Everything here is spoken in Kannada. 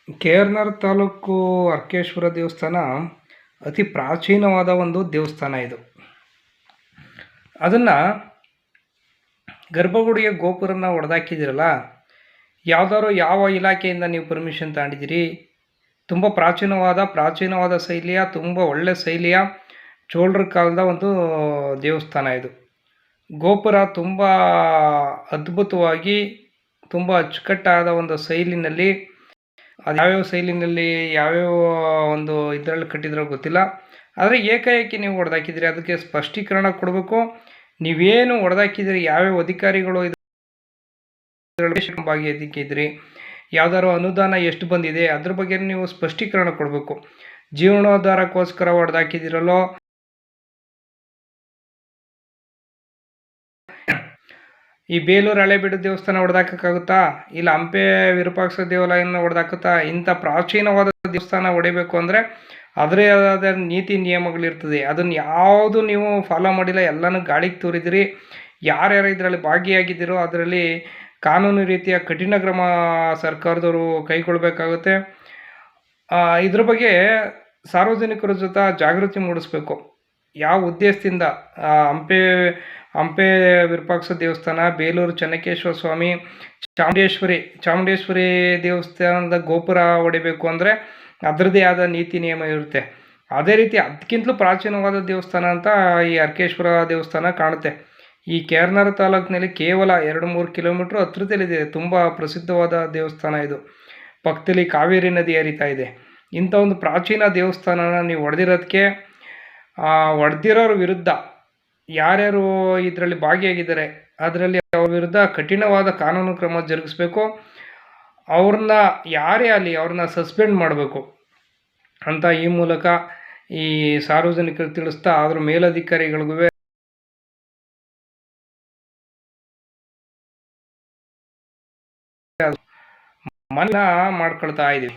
ಕೆ.ಆರ್. ತಾಲೂಕು ಅರ್ಕೇಶ್ವರ ದೇವಸ್ಥಾನ ಅತಿ ಪ್ರಾಚೀನವಾದ ಒಂದು ದೇವಸ್ಥಾನ ಇದು. ಅದನ್ನು ಗರ್ಭಗುಡಿಯ ಗೋಪುರನ ಹೊಡೆದಾಕಿದ್ದೀರಲ್ಲ, ಯಾವ ಇಲಾಖೆಯಿಂದ ನೀವು ಪರ್ಮಿಷನ್ ತಗೊಂಡಿದ್ದೀರಿ? ತುಂಬ ಪ್ರಾಚೀನವಾದ ಶೈಲಿಯ, ತುಂಬ ಒಳ್ಳೆ ಶೈಲಿಯ ಚೋಳರ ಕಾಲದ ಒಂದು ದೇವಸ್ಥಾನ ಇದು. ಗೋಪುರ ತುಂಬ ಅದ್ಭುತವಾಗಿ, ತುಂಬ ಅಚ್ಚುಕಟ್ಟಾದ ಒಂದು ಶೈಲಿನಲ್ಲಿ, ಅದು ಯಾವ್ಯಾವ ಶೈಲಿನಲ್ಲಿ ಯಾವ್ಯಾವ ಒಂದು ಇದರಲ್ಲಿ ಕಟ್ಟಿದ್ರೋ ಗೊತ್ತಿಲ್ಲ. ಆದರೆ ಏಕಾಏಕಿ ನೀವು ಹೊಡೆದಾಕಿದ್ರಿ, ಅದಕ್ಕೆ ಸ್ಪಷ್ಟೀಕರಣ ಕೊಡಬೇಕು. ನೀವೇನು ಹೊಡೆದಾಕಿದ್ರಿ, ಯಾವ್ಯಾವ ಅಧಿಕಾರಿಗಳು ಇದರಲ್ಲಿ ಭಾಗಿಯಾಗಿದ್ರಿ, ಯಾವ್ದಾದ್ರು ಅನುದಾನ ಎಷ್ಟು ಬಂದಿದೆ, ಅದ್ರ ಬಗ್ಗೆ ನೀವು ಸ್ಪಷ್ಟೀಕರಣ ಕೊಡಬೇಕು. ಜೀವನೋದ್ಧಾರಕ್ಕೋಸ್ಕರ ಹೊಡೆದಾಕಿದಿರಲ್ಲೋ, ಈ ಬೇಲೂರು ಹಳೆಬೀಡು ದೇವಸ್ಥಾನ ಹೊಡೆದಾಕಕ್ಕಾಗುತ್ತಾ? ಇಲ್ಲ ಹಂಪೆ ವಿರೂಪಾಕ್ಷ ದೇವಾಲಯನ ಹೊಡೆದಾಕುತ್ತಾ? ಇಂಥ ಪ್ರಾಚೀನವಾದ ದೇವಸ್ಥಾನ ಹೊಡಿಬೇಕು ಅಂದರೆ ಅದರೇ ಆದ ನೀತಿ ನಿಯಮಗಳಿರ್ತದೆ. ಅದನ್ನು ಯಾವುದು ನೀವು ಫಾಲೋ ಮಾಡಿಲ್ಲ, ಎಲ್ಲನೂ ಗಾಳಿಗೆ ತೂರಿದಿರಿ. ಯಾರ್ಯಾರು ಇದರಲ್ಲಿ ಭಾಗಿಯಾಗಿದ್ದೀರೋ ಅದರಲ್ಲಿ ಕಾನೂನು ರೀತಿಯ ಕಠಿಣ ಕ್ರಮ ಸರ್ಕಾರದವರು ಕೈಗೊಳ್ಳಬೇಕಾಗುತ್ತೆ. ಇದ್ರ ಬಗ್ಗೆ ಸಾರ್ವಜನಿಕರ ಜೊತೆ ಜಾಗೃತಿ ಮೂಡಿಸ್ಬೇಕು. ಯಾವ ಉದ್ದೇಶದಿಂದ ಹಂಪೆ ವಿರೂಪಾಕ್ಷ ದೇವಸ್ಥಾನ, ಬೇಲೂರು ಚೆನ್ನಕೇಶ್ವರ ಸ್ವಾಮಿ, ಚಾಮುಂಡೇಶ್ವರಿ ದೇವಸ್ಥಾನದ ಗೋಪುರ ಹೊಡಿಬೇಕು ಅಂದರೆ ಅದರದ್ದೇ ಆದ ನೀತಿ ನಿಯಮ ಇರುತ್ತೆ. ಅದೇ ರೀತಿ ಅದಕ್ಕಿಂತಲೂ ಪ್ರಾಚೀನವಾದ ದೇವಸ್ಥಾನ ಅಂತ ಈ ಅರ್ಕೇಶ್ವರ ದೇವಸ್ಥಾನ ಕಾಣುತ್ತೆ. ಈ ಕೆ.ಆರ್. ತಾಲೂಕಿನಲ್ಲಿ ಕೇವಲ 2-3 ಕಿಲೋಮೀಟ್ರ್ ಹತ್ತಿರದಲ್ಲಿದೆ. ತುಂಬ ಪ್ರಸಿದ್ಧವಾದ ದೇವಸ್ಥಾನ ಇದು. ಪಕ್ಕದಲ್ಲಿ ಕಾವೇರಿ ನದಿ ಹರಿತಾ ಇದೆ. ಇಂಥ ಒಂದು ಪ್ರಾಚೀನ ದೇವಸ್ಥಾನನ ನೀವು ಹೊಡೆದಿರೋರ ವಿರುದ್ಧ ಯಾರ್ಯಾರು ಇದರಲ್ಲಿ ಭಾಗಿಯಾಗಿದ್ದಾರೆ ಅದರಲ್ಲಿ ಅವ್ರ ವಿರುದ್ಧ ಕಠಿಣವಾದ ಕಾನೂನು ಕ್ರಮ ಜರುಗಿಸ್ಬೇಕು. ಅವ್ರನ್ನ ಯಾರೇ ಆಗಲಿ ಅವ್ರನ್ನ ಸಸ್ಪೆಂಡ್ ಮಾಡಬೇಕು ಅಂತ ಈ ಮೂಲಕ ಈ ಸಾರ್ವಜನಿಕರು ತಿಳಿಸ್ತಾ, ಅದ್ರ ಮೇಲಧಿಕಾರಿಗಳಿಗೂ ಮನ್ನಾ ಮಾಡ್ಕೊಳ್ತಾ ಇದ್ದೀವಿ.